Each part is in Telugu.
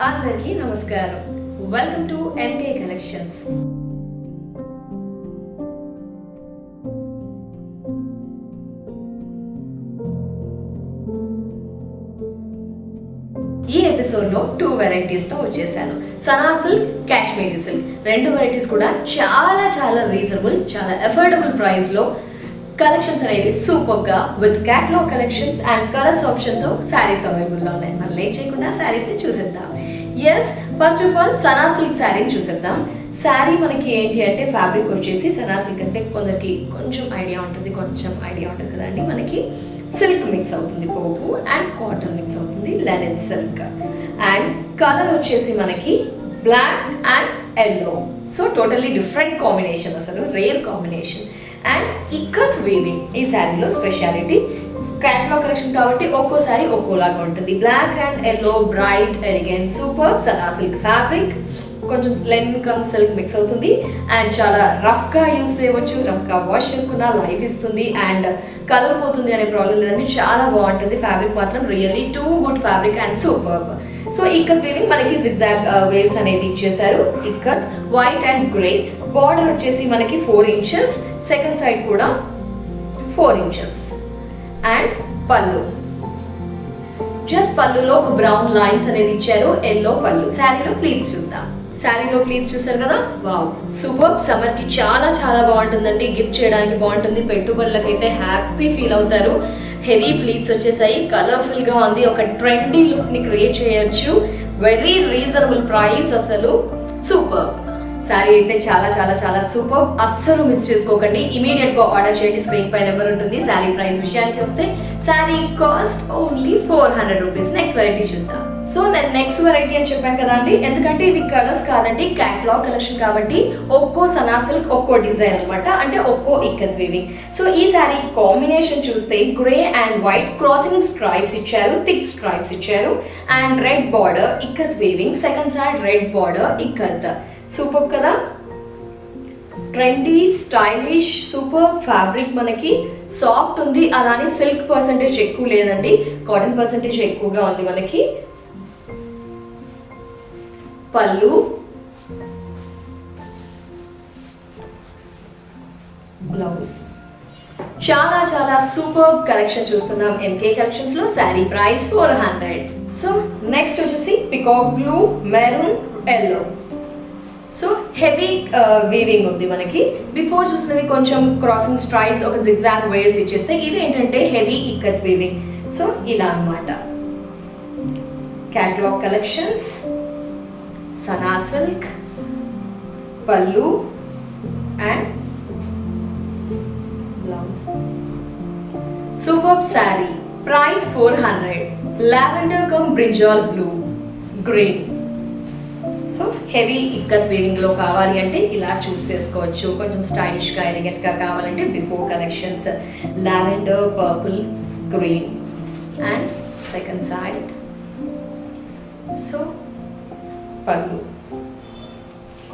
అందరికీ నమస్కారం. Welcome to MK collections. ఈ ఎపిసోడ్ లో 2 వెరైటీస్ తో వచ్చేసాను. సనా సిల్క్, కాశ్మీరీ సిల్క్, రెండు వెరైటీస్ కూడా చాలా రీజనబుల్, చాలా అఫోర్డబుల్ ప్రైస్ లో కలెక్షన్స్ అనేవి సూపర్ గా with catalogue collections and colours option తో సారీస్ అవైలబుల్ లో ఉన్నాయి. మనం లేట్ చేయకుండా సారీస్ ని చూసేద్దాం. Yes, first of all Sana silk శారీని చూసేద్దాం. శారీ మనకి ఏంటి అంటే ఫ్యాబ్రిక్ వచ్చేసి సనా సిల్క్ అంటే కొందరికి కొంచెం ఐడియా ఉంటుంది కదండి. మనకి సిల్క్ మిక్స్ అవుతుంది, పోపు అండ్ కాటన్ మిక్స్ అవుతుంది, లెనిన్ సిల్క్. అండ్ కలర్ వచ్చేసి మనకి black and yellow. So totally different combination, అసలు rare combination. And ikat weaving ఈ శారీలో స్పెషాలిటీ. క్యాటలాగ్ కలెక్షన్ కాబట్టి ఒక్కోసారి ఒక్కోలాగా ఉంటుంది. Black and yellow, bright, elegant, super సనా సిల్క్ ఫ్యాబ్రిక్, కొంచెం లెనిన్ కమ్ సిల్క్ మిక్స్ అవుతుంది. అండ్ చాలా రఫ్గా యూస్ చేయవచ్చు, రఫ్గా వాష్ చేసుకున్న లైఫ్ ఇస్తుంది అండ్ కలర్ పోతుంది అనే ప్రాబ్లం లేదండి. చాలా బాగుంటుంది ఫ్యాబ్రిక్ మాత్రం, really too good fabric and super. So ikat weaving మనకి జిగ్జాగ్ వేవ్స్ అనేది ఇచ్చేసారు. Ikat white and grey, border వచ్చేసి మనకి 4 inches, సెకండ్ సైడ్ కూడా 4 inches. అండ్ పళ్ళు, జస్ట్ పళ్ళులో ఒక బ్రౌన్ లైన్స్ అనేది ఇచ్చారు, ఎల్లో పళ్ళు. శారీలో ప్లీట్స్ చూద్దాం. శారీలో ప్లీట్స్ చూస్తారు కదా, వావ్ సూపర్. సమ్మర్ కి చాలా బాగుంటుందండి, గిఫ్ట్ చేయడానికి బాగుంటుంది, పెట్టుబడులకైతే హ్యాపీ ఫీల్ అవుతారు. హెవీ ప్లీట్స్ వచ్చేసాయి, కలర్ఫుల్ గా ఉంది, ఒక ట్రెండీ లుక్ ని క్రియేట్ చేయొచ్చు. వెరీ రీజనబుల్ ప్రైస్, అసలు సూపర్. శారీ అయితే చాలా సూపర్. అస్సలు మిస్ చేసుకోకండి, ఇమీడియట్ గా ఆర్డర్ చేయండి. స్క్రీన్ పై నెంబర్ ఉంటుంది. శారీ ప్రైస్ విషయానికి వస్తే sari cost only 400 rupees. Next variety చూద్దాం. సో నేను నెక్స్ట్ వెరైటీ అని చెప్పాను కదా అండి, ఎందుకంటే ఇవి కలర్స్ కాదండి, క్యాటలాగ్ కలెక్షన్ కాబట్టి ఒక్కో సనా సిల్క్ ఒక్కో డిజైన్ అనమాట, అంటే ఒక్కో ఇక్కత్ వీవింగ్. సో ఈ శారీ కాంబినేషన్ చూస్తే grey and white crossing stripes ఇచ్చారు, థిక్ స్ట్రైప్స్ ఇచ్చారు and red border ikat weaving, second side red border ikat. Super కదా, ట్రెండీ స్టైలిష్ సూపర్ ఫ్యాబ్రిక్. మనకి సాఫ్ట్ ఉంది, అలానే సిల్క్ పర్సంటేజ్ ఎక్కువ లేదండి, కాటన్ పర్సంటేజ్ ఎక్కువగా ఉంది. మనకి పళ్ళు, బ్లౌజ్, చాలా సూపర్ కలెక్షన్ చూస్తున్నాం ఎంకే కలెక్షన్స్ లో. శారీ ప్రైస్ 400. సో నెక్స్ట్ వచ్చేసి peacock blue, maroon, yellow. So heavy weaving ఉంది మనకి. బిఫోర్ చూసినవి కొంచెం క్రాసింగ్ స్ట్రైప్స్, ఒక జిగ్జాగ్ వేవ్స్ ఇచ్చేస్తే ఇది ఏంటంటే హెవీ ఇక్కత్ వీవింగ్. సో ఇలా అన్నమాట. క్యాటలాగ్ కలెక్షన్స్, సనా సిల్క్, పళ్ళు and blouse. Super sari price 400. Lavender come brinjal blue, green. So heavy ikat weaving లో కావాలి అంటే ఇలా చూస్ చేసుకోవచ్చు. కొంచెం స్టైలిష్ గా ఎలిగెంట్ గా కావాలంటే before collections lavender, purple, green and second side. So పళ్ళు,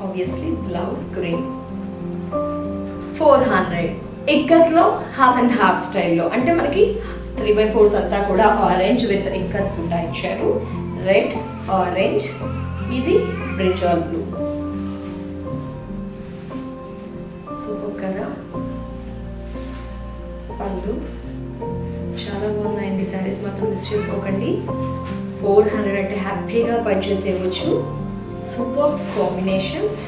ఆబ్వియస్లీ బ్లౌజ్ గ్రీన్. 400. ఇక్కత్ లో హాఫ్ అండ్ హాఫ్ స్టైల్లో, అంటే మనకి 3/4 అంతా కూడా ఆరెంజ్ విత్ ఇక్కత్ కూడా ఇచ్చారు. రెడ్, ఆరెంజ్, ఇది బ్రింజాల్ బ్లూ. సూపర్ కదా, పళ్ళు చాలా బాగున్నాయండి. శారీస్ మాత్రం మిస్ చేసుకోకండి. 400 అంటే హ్యాపీగా పర్చేస్ చేయవచ్చు. Super combinations.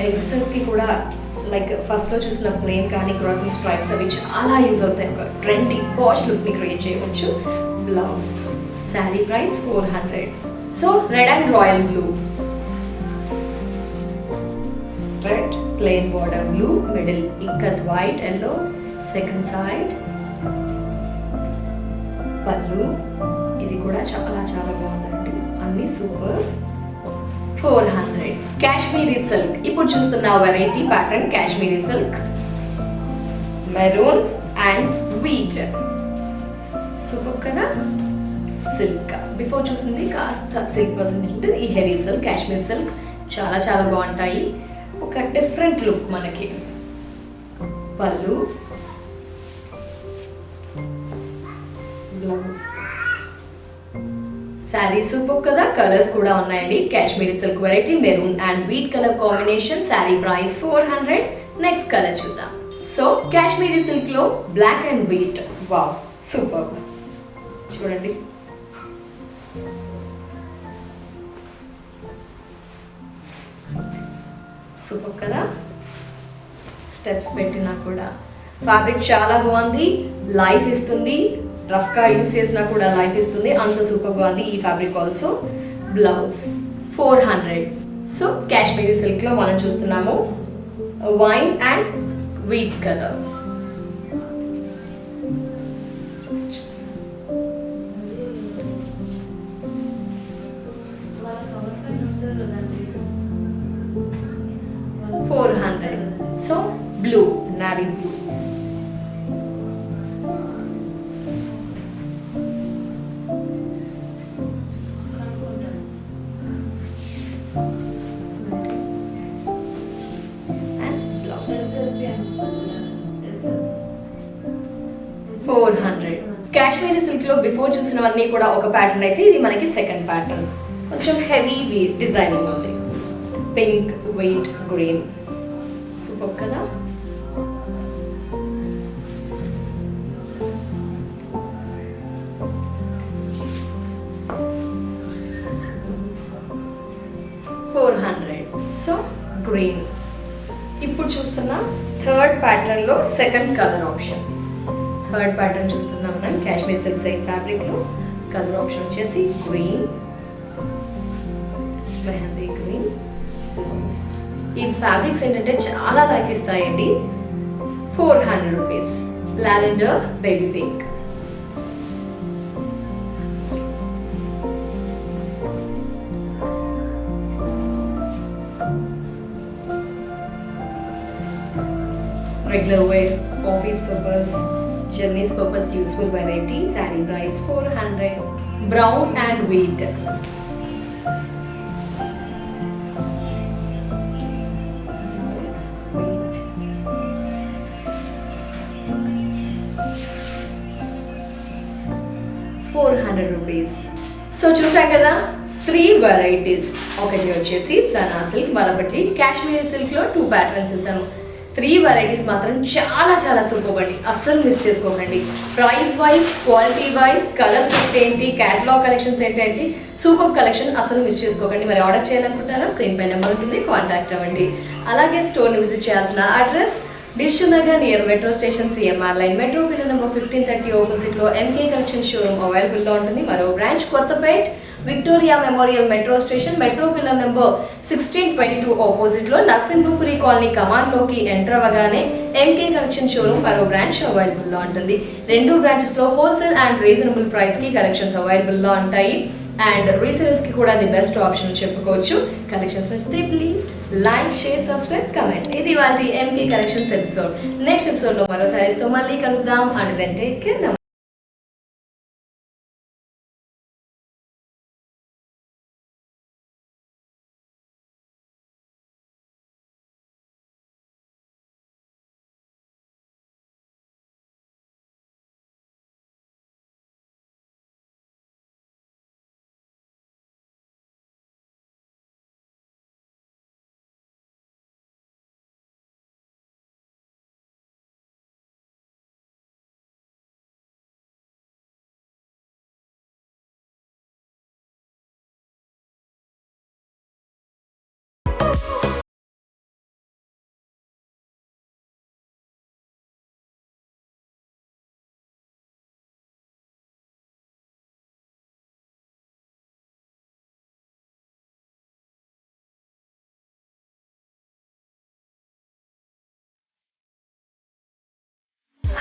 యంగ్స్టర్స్ కి కూడా లైక్ ఫస్ట్ లో చూసిన ప్లేన్ కానీ క్రాసింగ్ స్ట్రైప్స్ అవి చాలా యూజ్ అవుతాయి. ఒక ట్రెండీ పాష్ లుక్ ని క్రియేట్ చేయవచ్చు. Blouse. Sari price 400. So red and royal blue, red plain border, blue middle ikat white, yellow second side. పళ్ళు, ఇది కూడా చాలా బాగుందండి, అన్ని సూపర్. 400. కాశ్మీరీ సిల్క్, ఇప్పుడు చూస్తున్న variety pattern Kashmiri silk, maroon and wheat. Super కదా. సిల్క్ బిఫోర్ చూసింది కాస్త సిల్క్ పర్సెంటేజ్ ఉంటుంది, ఈ హెవీ సిల్క్ కాశ్మీర్ సిల్క్ చాలా బాగుంటాయి. ఒక డిఫరెంట్ లుక్ మనకి. పళ్ళు, బ్లౌజ్, శారీ సూపర్ కదా, కలర్స్ కూడా ఉన్నాయండి. Kashmiri silk variety maroon and wheat colour combination. Sari price 400. Next colour చూద్దాం. సో కాశ్మీరీ సిల్క్ లో black and wheat, wow super. చూడండి సూపర్ కదా, స్టెప్స్ పెట్టినా కూడా ఫ్యాబ్రిక్ చాలా బాగుంది, లైఫ్ ఇస్తుంది. రఫ్గా యూస్ చేసినా కూడా లైఫ్ ఇస్తుంది, అంత సూపర్గా ఉంది ఈ fabric. Also blouse 400. So Kashmiri సిల్క్లో మనం చూస్తున్నాము wine and wheat colour. So blue, navy blue. And blouse 400. Kashmiri silk లో బిఫోర్ చూసినవన్నీ కూడా ఒక ప్యాటర్న్ అయితే ఇది మనకి సెకండ్ ప్యాటర్న్. కొంచెం హెవీ డిజైనింగ్ ఉంది. పింక్, వైట్, గ్రీన్, సూపర్ కదా. So green. ఇప్పుడు చూస్తున్న థర్డ్ ప్యాటర్న్ లో second colour option. Third pattern చూస్తున్నాం మనం కాశ్మీర్ సిల్క్ సైడ్ ఫ్యాబ్రిక్ లో. కలర్ ఆప్షన్ వచ్చేసి గ్రీన్, మెహందీ గ్రీన్. ఈ ఫ్యాబ్రిక్స్ ఏంటంటే చాలా లైఫ్ ఇస్తాయండి. 400 rupees. Lavender, baby pink. Regular wear, office purpose, journeys purpose useful variety. Saree price 400. Brown and wheat. ₹400. So చూసాం కదా 3 వెరైటీస్. ఒకటి వచ్చేసి సనా సిల్క్, మరొకటి కాశ్మీరీ సిల్క్ లో 2 ప్యాటర్న్స్ చూసాము. 3 వెరైటీస్ మాత్రం చాలా చాలా సూపర్ అండి, అస్సలు మిస్ చేసుకోకండి. Price wise, quality wise, colours ఏంటి, క్యాటలాగ్ కలెక్షన్స్ ఏంటి, సూపర్ కలెక్షన్, అస్సలు మిస్ చేసుకోకండి. మరి ఆర్డర్ చేయాలనుకుంటారా, స్క్రీన్ పై నెంబర్ ఉంటుంది, కాంటాక్ట్ అవ్వండి. అలాగే స్టోర్ని విజిట్ చేయాల్సిన address Dilsukh Nagar near metro station, CMR line, metro pillar number 1530 opposite లో ఎంకే కలెక్షన్ షోరూమ్ అవైలబుల్ లో ఉంటుంది. మరో branch Kothapet Victoria memorial metro station, metro pillar number 1622 opposite లో నర్సింహపురి కాలనీ కమాండ్ లోకి ఎంటర్ అవ్వగానే ఎంకే కలెక్షన్ షోరూమ్ మరో బ్రాంచ్ అవైలబుల్ లో ఉంటుంది. 2 బ్రాంచెస్ లో హోల్సేల్ అండ్ రీజనబుల్ ప్రైస్ కి కలెక్షన్స్ అవైలబుల్ లో ఉంటాయి. అండ్ రీసేల్స్ కి కూడా ది బెస్ట్ ఆప్షన్ చెప్పుకోవచ్చు. కలెక్షన్స్ నచ్చితే please like, share, subscribe, comment. ఇది వాళ్ళ MK collections episode. Next episode లో మరో సారీస్ తో మళ్ళీ కలుద్దాం. And take care.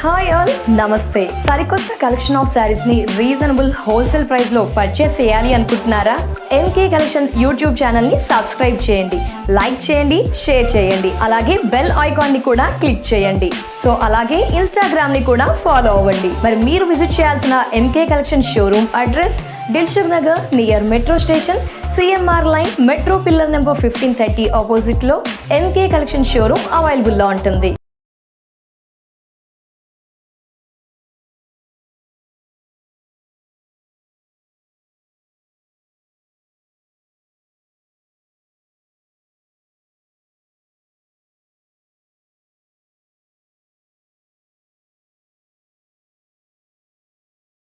Hi all, నమస్తే. సరికొత్త కలెక్షన్ ఆఫ్ శారీస్ ని రీజనబుల్ హోల్సేల్ ప్రైస్ లో పర్చేస్ చేయాలి అనుకుంటున్నారా? ఎంకే కలెక్షన్ యూట్యూబ్ ఛానల్ ని సబ్స్క్రైబ్ చేయండి, లైక్ చేయండి, షేర్ చేయండి. అలాగే బెల్ ఐకాన్ ని కూడా క్లిక్ చేయండి. సో అలాగే ఇన్స్టాగ్రామ్ ని కూడా ఫాలో అవ్వండి. మరి మీరు విజిట్ చేయాల్సిన MK collection showroom address Dilsukh Nagar near metro station, CMR line, metro pillar number 1530 opposite లో ఎంకే కలెక్షన్ షోరూమ్ అవైలబుల్ లో ఉంటుంది.